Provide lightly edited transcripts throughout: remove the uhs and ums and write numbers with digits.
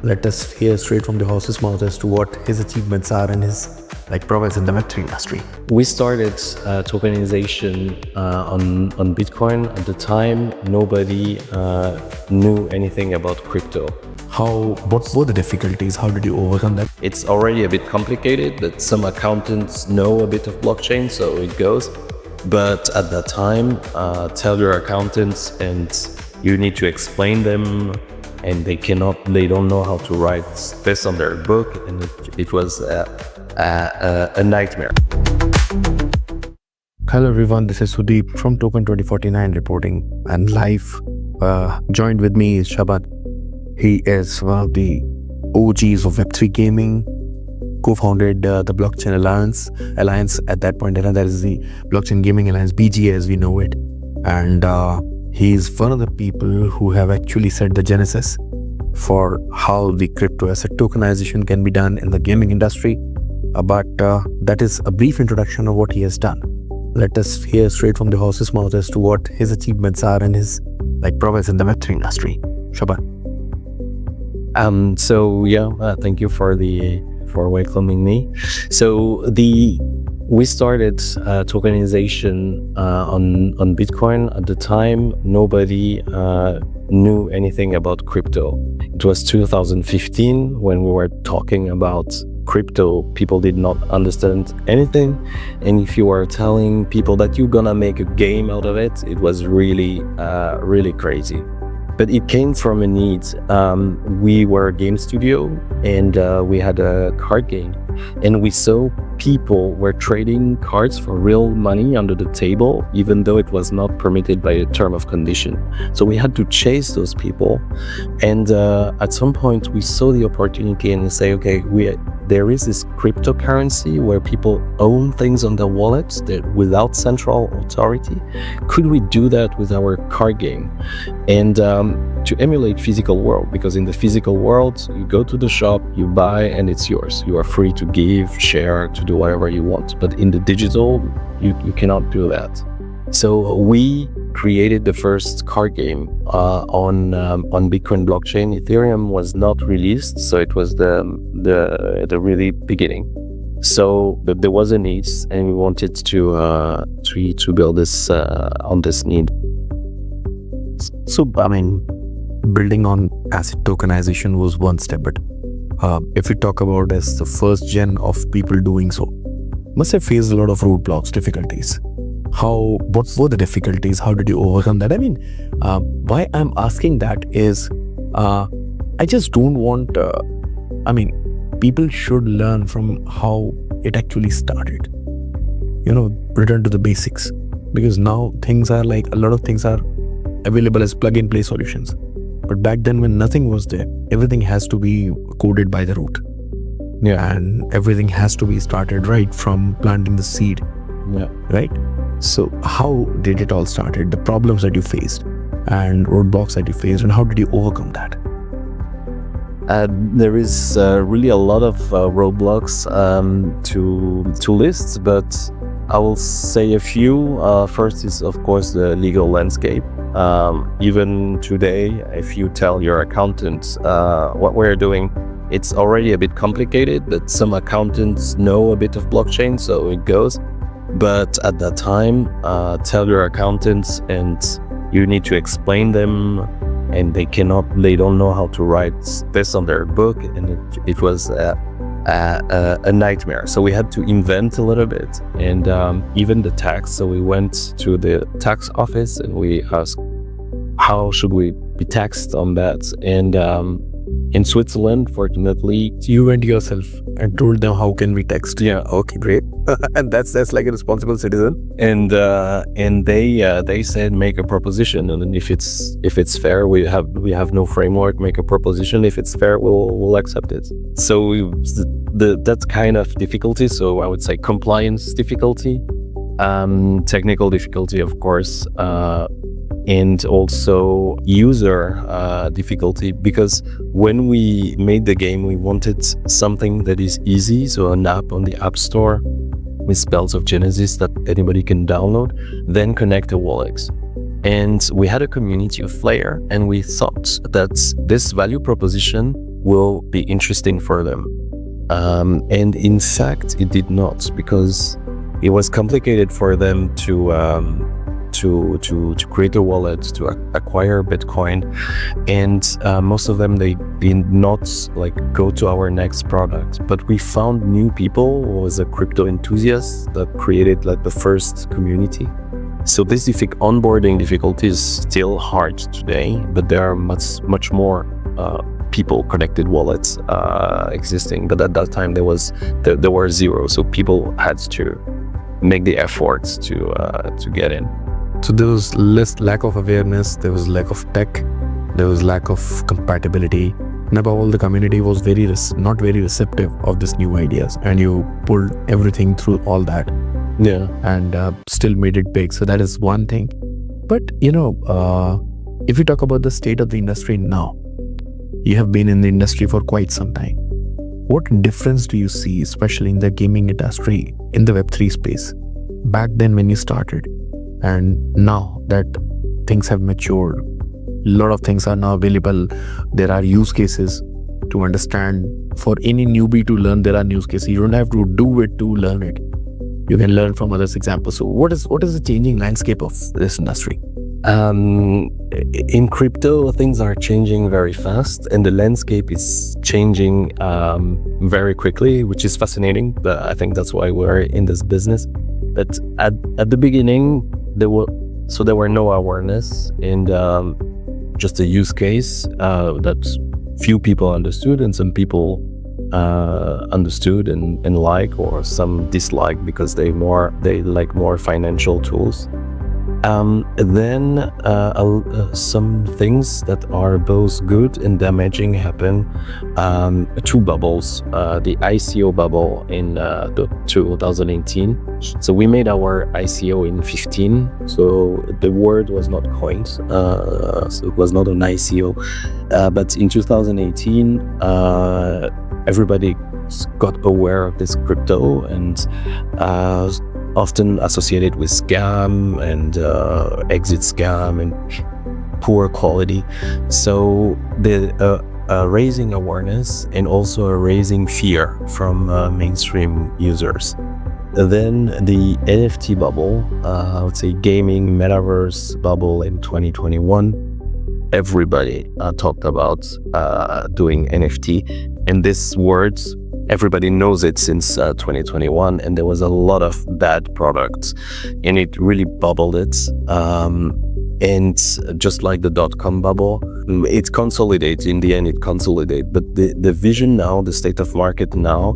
let us hear straight from the horse's mouth as to what his achievements are and his prowess in the Web3 industry. We started tokenization on Bitcoin. At the time, nobody knew anything about crypto. What were the difficulties? How did you overcome that? It's already a bit complicated, but some accountants know a bit of blockchain, so it goes. But at that time, tell your accountants and you need to explain them, and they don't know how to write this on their book, and it was a nightmare. Hello everyone, this is Sudeep from Token2049 reporting and live. Joined with me is Shaban. He is one of the OGs of Web3 gaming, co-founded the Blockchain Alliance at that point, and that is the Blockchain Gaming Alliance, BGA as we know it. And he's one of the people who have actually set the genesis for how the crypto asset tokenization can be done in the gaming industry. But that is a brief introduction of what he has done. Let us hear straight from the horse's mouth as to what his achievements are and his prowess in the Web3 industry. Shaban. Thank you for welcoming me. We started tokenization on Bitcoin. At the time, nobody knew anything about crypto. It was 2015 when we were talking about crypto. People did not understand anything, and if you were telling people that you're gonna make a game out of it, it was really crazy. But it came from a need. We were a game studio, and we had a card game, and we saw people were trading cards for real money under the table, even though it was not permitted by a term of condition. So we had to chase those people, and at some point we saw the opportunity and say, okay, there is this cryptocurrency where people own things on their wallets without central authority. Could we do that with our card game? And to emulate physical world, because in the physical world, you go to the shop, you buy, and it's yours. You are free to give, share, to do whatever you want. But in the digital, you cannot do that. So we created the first card game on Bitcoin blockchain. Ethereum was not released, so it was the really beginning. So there was a need, and we wanted to build this on this need. So building on asset tokenization was one step, but if we talk about as the first gen of people doing so, must have faced a lot of roadblocks, difficulties. What were the difficulties? How did you overcome that? Why I'm asking that is, I just don't want, people should learn from how it actually started. Return to the basics, because now things are a lot of things are available as plug-and-play solutions. But back then, when nothing was there, everything has to be coded by the root. Yeah, and everything has to be started right from planting the seed. Yeah. Right? So how did it all started? The problems that you faced and roadblocks that you faced, and how did you overcome that? There is really a lot of roadblocks to list, but I will say a few. First is, of course, the legal landscape. Even today, if you tell your accountant what we're doing, it's already a bit complicated, but some accountants know a bit of blockchain, so it goes. But at that time, tell your accountants, and you need to explain them, and they don't know how to write this on their book, and it was a nightmare. So we had to invent a little bit, and even the tax. So we went to the tax office and we asked, how should we be taxed on that? And in Switzerland, fortunately, you went yourself and told them how can we tax? Yeah. Okay, great. And that's like a responsible citizen. And they said, make a proposition, and if it's fair, we have no framework. Make a proposition. If it's fair, we'll accept it. So that kind of difficulty. So I would say compliance difficulty, technical difficulty, of course, and also user difficulty, because when we made the game, we wanted something that is easy, so an app on the App Store with spells of Genesis that anybody can download, then connect a wallet. And we had a community of Flair, and we thought that this value proposition will be interesting for them. And in fact, it did not, because it was complicated for them to create a wallet, to acquire Bitcoin, and most of them, they did not like go to our next product. But we found new people who was a crypto enthusiast that created like the first community. So this onboarding difficulty is still hard today, but there are much more people connected wallets existing. But at that time there were zero, so people had to make the efforts to get in. So there was less lack of awareness, there was lack of tech, there was lack of compatibility, and above all, the community was not very receptive of these new ideas, and you pulled everything through all that. Yeah. And still made it big. So that is one thing. But if you talk about the state of the industry now, you have been in the industry for quite some time. What difference do you see, especially in the gaming industry, in the Web3 space, back then when you started, and now that things have matured? A lot of things are now available. There are use cases to understand. For any newbie to learn, there are use cases. You don't have to do it to learn it. You can learn from others' examples. So what is the changing landscape of this industry? In crypto, things are changing very fast, and the landscape is changing very quickly, which is fascinating. But I think that's why we're in this business. But at the beginning, there were no awareness, and just a use case that few people understood, and some people understood and like, or some dislike because they like more financial tools. Then some things that are both good and damaging happen. Two bubbles, the ICO bubble in 2018. So we made our ICO in 15, so the word was not coined, so it was not an ICO, but in 2018 everybody got aware of this crypto, and often associated with scam and exit scam and poor quality. So the raising awareness and also raising fear from mainstream users. Then the NFT bubble, I would say gaming metaverse bubble in 2021. Everybody talked about doing NFT, and this word, everybody knows it since 2021, and there was a lot of bad products, and it really bubbled it. And just like the .com bubble, it consolidates. In the end, it consolidates. But the vision now, the state of market now,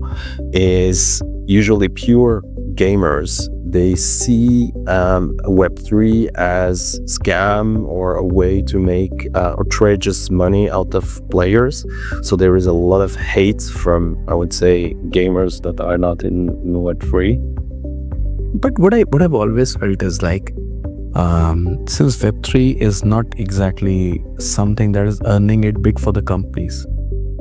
is usually pure gamers. They see Web3 as scam or a way to make outrageous money out of players. So there is a lot of hate from, I would say, gamers that are not in Web3. But what I've always felt is like, since Web3 is not exactly something that is earning it big for the companies,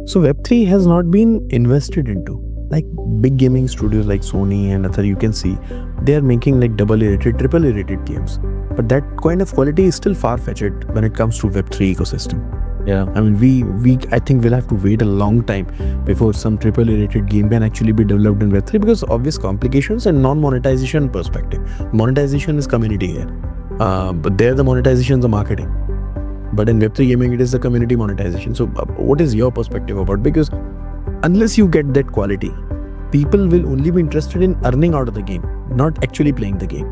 so Web3 has not been invested into. Like big gaming studios like Sony and other, you can see they are making like AA rated, AAA rated games. But that kind of quality is still far-fetched when it comes to Web3 ecosystem. Yeah, I mean, I think we'll have to wait a long time before some AAA rated game can actually be developed in Web3, because obvious complications and non-monetization perspective. Monetization is community here, but there the monetization is the marketing. But in Web3 gaming, it is the community monetization. So what is your perspective about? Because unless you get that quality, people will only be interested in earning out of the game, not actually playing the game.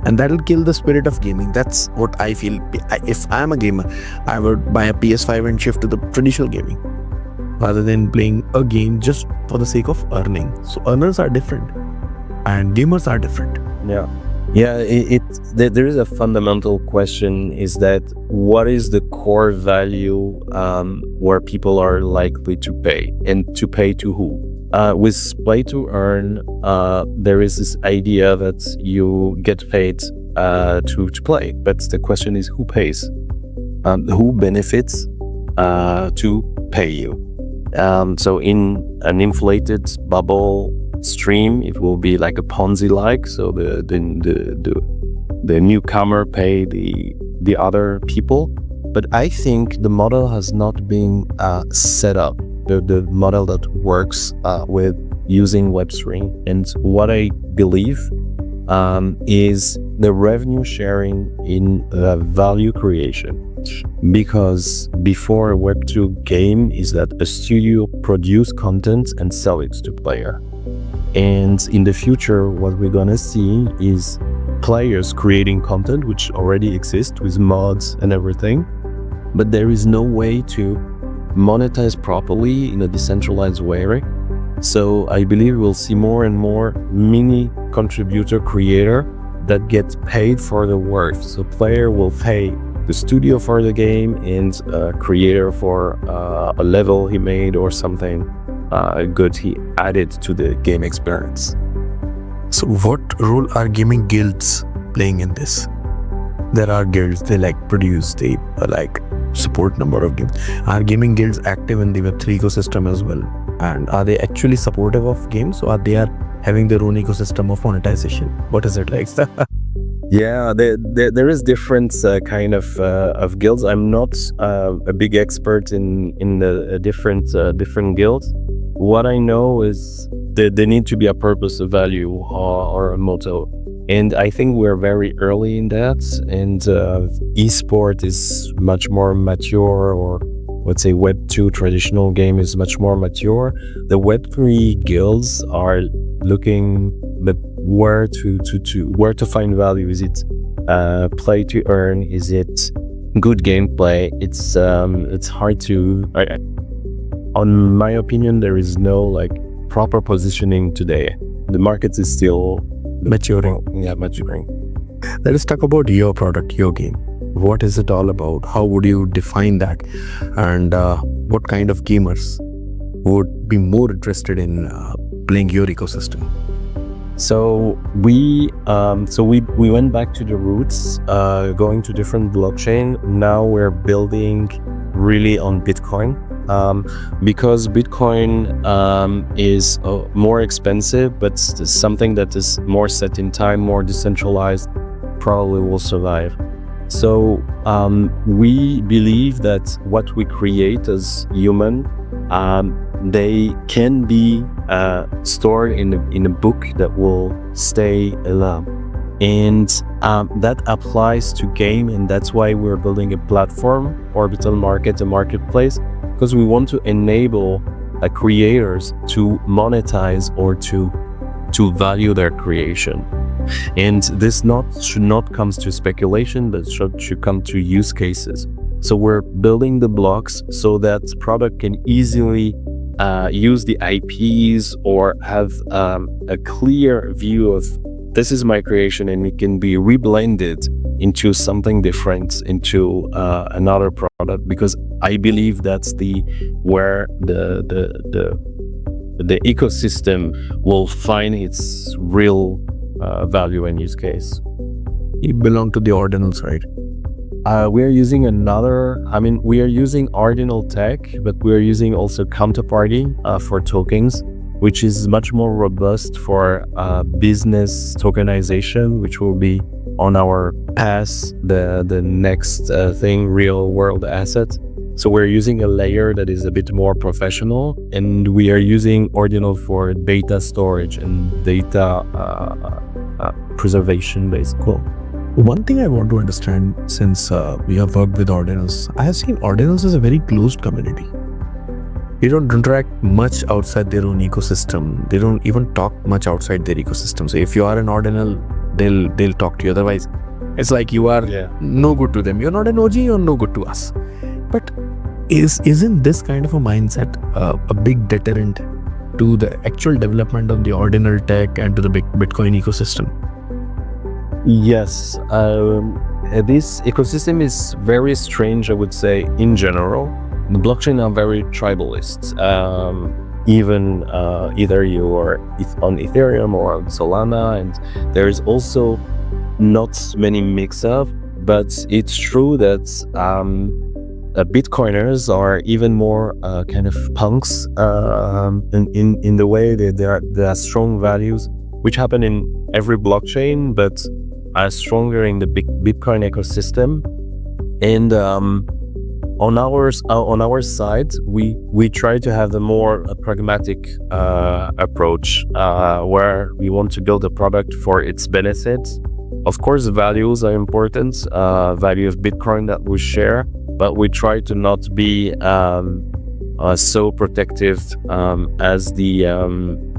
And that'll kill the spirit of gaming. That's what I feel. If I'm a gamer, I would buy a PS5 and shift to the traditional gaming rather than playing a game just for the sake of earning. So earners are different and gamers are different. Yeah, there is a fundamental question, is that what is the core value where people are likely to pay, and to pay to who? With play to earn, there is this idea that you get paid to play, but the question is who pays? Who benefits to pay you? So in an inflated bubble stream, it will be like a Ponzi-like. So the newcomer pay the other people. But I think the model has not been set up the model that works with using Web3. And what I believe is the revenue sharing in value creation. Because before a Web2 game is that a studio produce content and sell it to player. And in the future, what we're gonna see is players creating content which already exists with mods and everything, but there is no way to monetize properly in a decentralized way. So I believe we'll see more and more mini contributor creator that gets paid for the work. So player will pay the studio for the game and a creator for a level he made or something good he added to the game experience. So what role are gaming guilds playing in this? There are guilds, they like produce, they like support number of games. Are gaming guilds active in the Web3 ecosystem as well? And are they actually supportive of games, or they are having their own ecosystem of monetization? What is it like? Yeah, there is different kind of guilds. I'm not a big expert in the different guilds. What I know is that there need to be a purpose, a value, or a motto. And I think we're very early in that. And esport is much more mature, or let's say Web2 traditional game is much more mature. The Web3 guilds are looking at where to find value. Is it play to earn? Is it good gameplay? It's hard to. On my opinion, there is no like proper positioning today. The market is still maturing. Yeah, maturing. Let us talk about your product, your game. What is it all about? How would you define that? And what kind of gamers would be more interested in playing your ecosystem? So we went back to the roots, going to different blockchain. Now we're building really on Bitcoin, because Bitcoin is more expensive, but something that is more set in time, more decentralized, probably will survive. So we believe that what we create as human, they can be stored in a book that will stay alive. And that applies to game, and that's why we're building a platform, Orbital Market, a marketplace, because we want to enable creators to monetize or to value their creation. And this should not come to speculation, but should come to use cases. So we're building the blocks so that product can easily use the IPs or have a clear view of this is my creation, and it can be reblended into something different, into another product, because I believe that's where the ecosystem will find its real value and use case. You belong to the ordinals, right? We are using we are using ordinal tech, but we are using also counterparty for tokens, which is much more robust for business tokenization, which will be on our path, the next thing, real world asset. So we're using a layer that is a bit more professional, and we are using ordinal for data storage and data preservation, basically. One thing I want to understand, since we have worked with ordinals, I have seen ordinals as a very closed community. They don't interact much outside their own ecosystem. They don't even talk much outside their ecosystem. So if you are an ordinal, they'll talk to you. Otherwise, it's like you are no good to them. You're not an OG, you're no good to us. But isn't this kind of a mindset a big deterrent to the actual development of the ordinal tech and to the big Bitcoin ecosystem? Yes, this ecosystem is very strange, I would say, in general. The blockchain are very tribalist. Even either you are on Ethereum or on Solana, and there is also not many mix-up, but it's true that Bitcoiners are even more kind of punks in the way that there are strong values, which happen in every blockchain, but are stronger in the Bitcoin ecosystem. And on our side, we try to have a more pragmatic approach, where we want to build a product for its benefits. Of course, values are important, value of Bitcoin that we share, but we try to not be so protective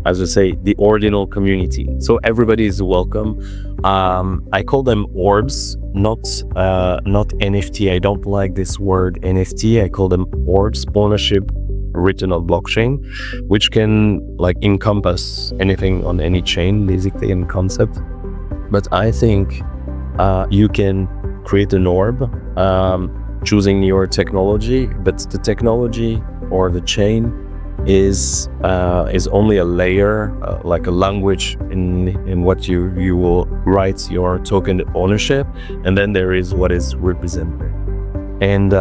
as I say, the ordinal community. So everybody is welcome. I call them orbs, not NFT. I don't like this word NFT. I call them orbs, ownership written on blockchain, which can like encompass anything on any chain, basically, in concept. But I think you can create an orb choosing your technology, but the technology or the chain is only a layer, like a language in what you will write your token ownership, and then there is what is represented. And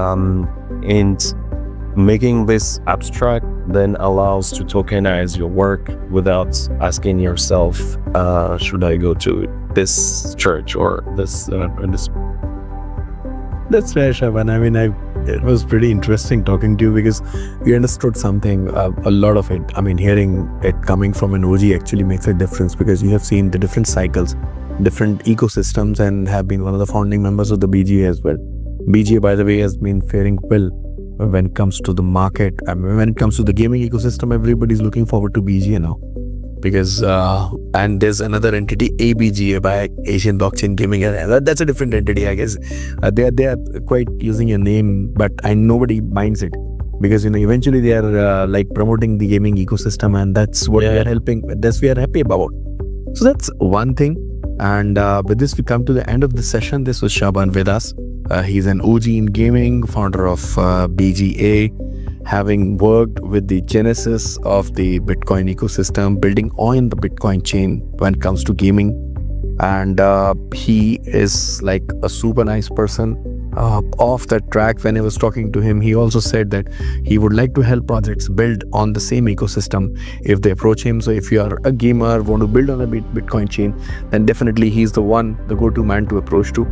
making this abstract then allows to tokenize your work without asking yourself, should I go to this church or this? That's fair, Shaban. I mean, it was pretty interesting talking to you because we understood something, a lot of it. I mean, hearing it coming from an OG actually makes a difference because you have seen the different cycles, different ecosystems, and have been one of the founding members of the BGA as well. BGA, by the way, has been faring well when it comes to the market. I mean, when it comes to the gaming ecosystem, everybody's looking forward to BGA now. Because and there's another entity, ABGA, by Asian Blockchain Gaming, and that's a different entity, I guess. They are quite using a name, but nobody minds it because eventually they are like promoting the gaming ecosystem, and that's what we are helping. That's we are happy about. So that's one thing. And with this, we come to the end of the session. This was Shaban with us. He's an OG in gaming, founder of BGA. Having worked with the genesis of the Bitcoin ecosystem, building on the Bitcoin chain when it comes to gaming. And he is like a super nice person. Off that track, when I was talking to him, he also said that he would like to help projects build on the same ecosystem if they approach him. So if you are a gamer, want to build on a Bitcoin chain, then definitely he's the go-to man to approach to.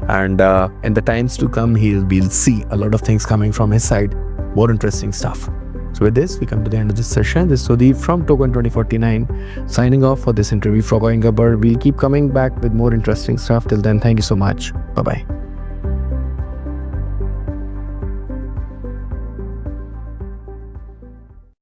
And in the times to come, we'll see a lot of things coming from his side. More interesting stuff. So with this, we come to the end of this session. This is Sudeep from Token2049 signing off for this interview for CoinGabbar. We'll keep coming back with more interesting stuff. Till then, thank you so much. Bye-bye.